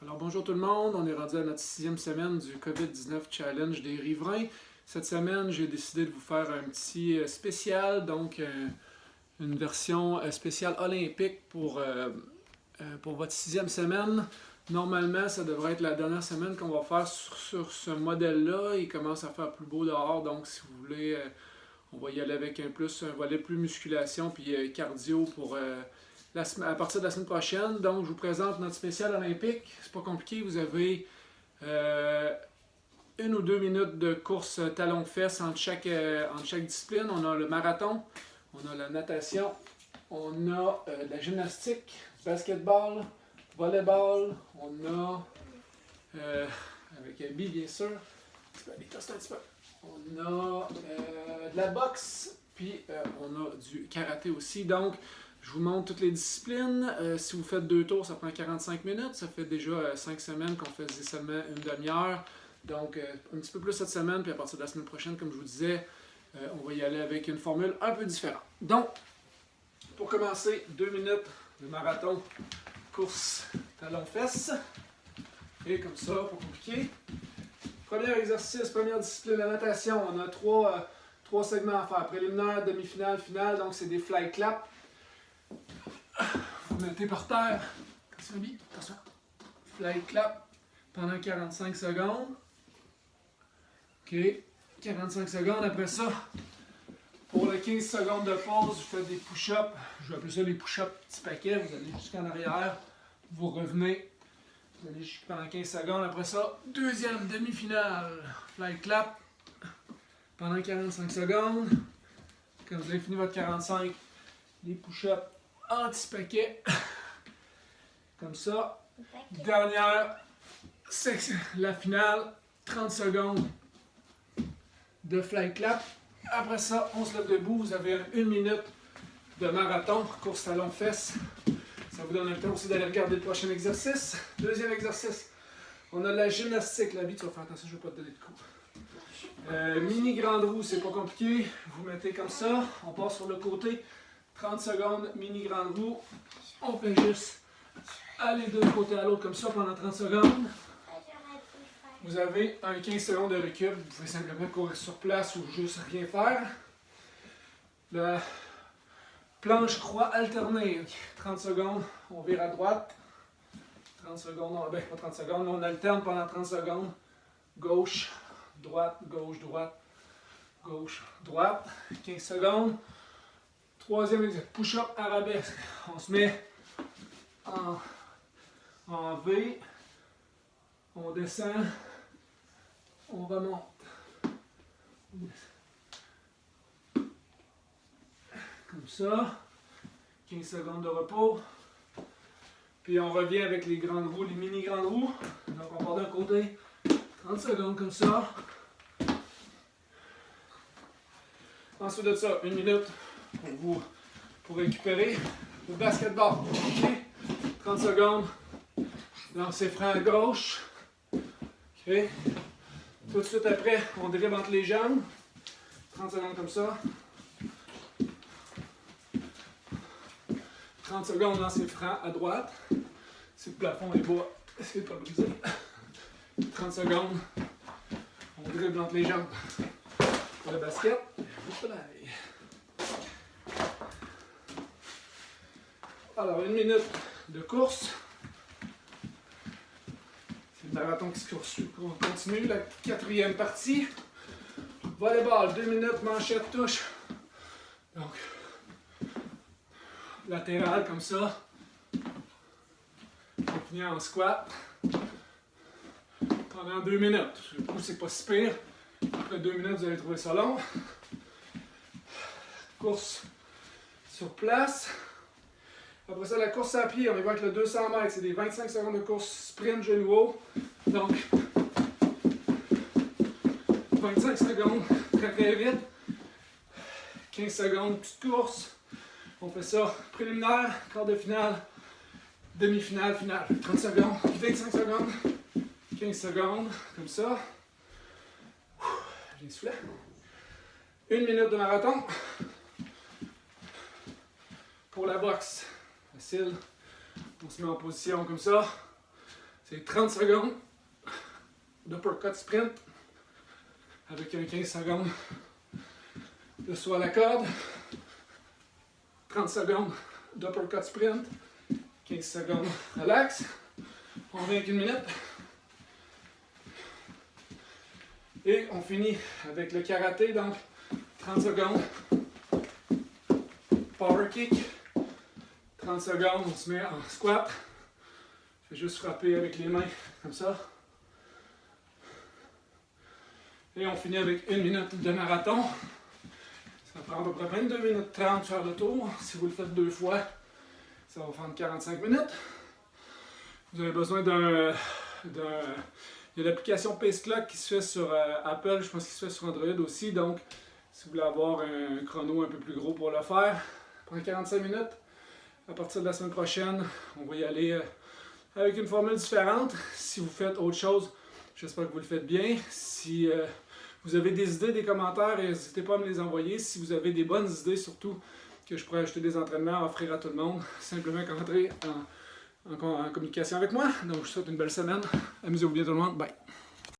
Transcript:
Alors bonjour tout le monde, on est rendu à notre 6e semaine du COVID-19 Challenge des riverains. Cette semaine, j'ai décidé de vous faire un petit spécial, donc une version spéciale olympique pour votre 6e semaine. Normalement, ça devrait être la dernière semaine qu'on va faire sur ce modèle-là. Il commence à faire plus beau dehors, donc si vous voulez, on va y aller avec un volet plus musculation puis cardio pour à partir de la semaine prochaine. Donc, je vous présente notre spécial olympique. C'est pas compliqué, vous avez 1 ou 2 minutes de course talon-fesses entre chaque discipline. On a le marathon, on a la natation, on a de la gymnastique, du basketball, volleyball, on a, avec Abby bien sûr, on a de la boxe, puis on a du karaté aussi. Donc, je vous montre toutes les disciplines. Si vous faites 2 tours, ça prend 45 minutes. Ça fait déjà 5 semaines qu'on faisait seulement une demi-heure. Donc, un petit peu plus cette semaine, puis à partir de la semaine prochaine, comme je vous disais, on va y aller avec une formule un peu différente. Donc, pour commencer, 2 minutes de marathon, course talon-fesses. Et comme ça, pas compliqué. Premier exercice, première discipline, la natation. On a 3 segments à faire. Préliminaire, demi-finale, finale. Donc, c'est des fly claps. Vous mettez par terre. Attention. Fly clap pendant 45 secondes. OK. 45 secondes. Après ça, pour les 15 secondes de pause, vous faites des push-ups. Je vais appeler ça les push-ups petits paquets. Vous allez jusqu'en arrière. Vous revenez. Vous allez pendant 15 secondes. Après ça, deuxième demi-finale. Fly clap pendant 45 secondes. Quand vous avez fini votre 45, les push-ups anti-paquet. Comme ça. Dernière section, la finale, 30 secondes de fly clap. Après ça, on se lève debout. Vous avez 1 minute de marathon, course talon-fesses. Ça vous donne le temps aussi d'aller regarder le prochain exercice. Deuxième exercice, on a de la gymnastique. La vie, tu vas faire attention, je ne vais pas te donner de coups. Mini grande roue, c'est pas compliqué. Vous mettez comme ça, on part sur le côté. 30 secondes, mini grande roue. On fait juste aller d'un côté à l'autre comme ça pendant 30 secondes. Vous avez un 15 secondes de recul. Vous pouvez simplement courir sur place ou juste rien faire. La planche croix alternée. 30 secondes, on vire à droite. 30 secondes, pas 30 secondes, mais on alterne pendant 30 secondes. Gauche, droite, gauche, droite, gauche, droite. 15 secondes. Troisième exercice, push-up arabesque. On se met en V. On descend. On remonte. Comme ça. 15 secondes de repos. Puis on revient avec les grandes roues, les mini grandes roues. Donc on part d'un côté. 30 secondes comme ça. Ensuite de ça, 1 minute pour récupérer. Le basketball. Okay. 30 secondes. Lancer franc à gauche. Okay. Tout de suite après, on dribble entre les jambes. 30 secondes comme ça. 30 secondes lancer franc à droite. Si le plafond est bas, essayez de ne pas briser. 30 secondes. On dribble entre les jambes. Pour le basket. Alors, 1 minute de course. C'est le marathon qui se continue, la 4e partie. Volleyball, 2 minutes, manchette, touche. Donc, latéral comme ça. On finit en squat. Pendant 2 minutes. Le coup, c'est pas si pire. Après 2 minutes, vous allez trouver ça long. Course sur place. Après ça, la course à pied, on y va avec le 200 mètres. C'est des 25 secondes de course sprint genou haut. Donc, 25 secondes, très très vite. 15 secondes, petite course. On fait ça préliminaire, quart de finale, demi-finale, finale. 30 secondes, 25 secondes, 15 secondes, comme ça. J'ai soufflé. 1 minute de marathon. Pour la boxe, facile. On se met en position comme ça. C'est 30 secondes d'uppercut sprint avec un 15 secondes de saut à la corde. 30 secondes d'uppercut sprint, 15 secondes relax. On revient avec 1 minute. Et on finit avec le karaté, donc 30 secondes. Power kick. 30 secondes, on se met en squat. Je vais juste frapper avec les mains, comme ça. Et on finit avec 1 minute de marathon. Ça prend à peu près 22 minutes 30 de faire le tour. Si vous le faites 2 fois, ça va prendre 45 minutes. Vous avez besoin d'un... Il y a l'application Pace Clock qui se fait sur Apple, je pense qu'il se fait sur Android aussi. Donc, si vous voulez avoir un chrono un peu plus gros pour le faire, ça prend 45 minutes. À partir de la semaine prochaine, on va y aller avec une formule différente. Si vous faites autre chose, j'espère que vous le faites bien. Si vous avez des idées, des commentaires, n'hésitez pas à me les envoyer. Si vous avez des bonnes idées, surtout que je pourrais ajouter des entraînements à offrir à tout le monde, simplement qu'entrer en communication avec moi. Donc, je vous souhaite une belle semaine. Amusez-vous bien tout le monde. Bye!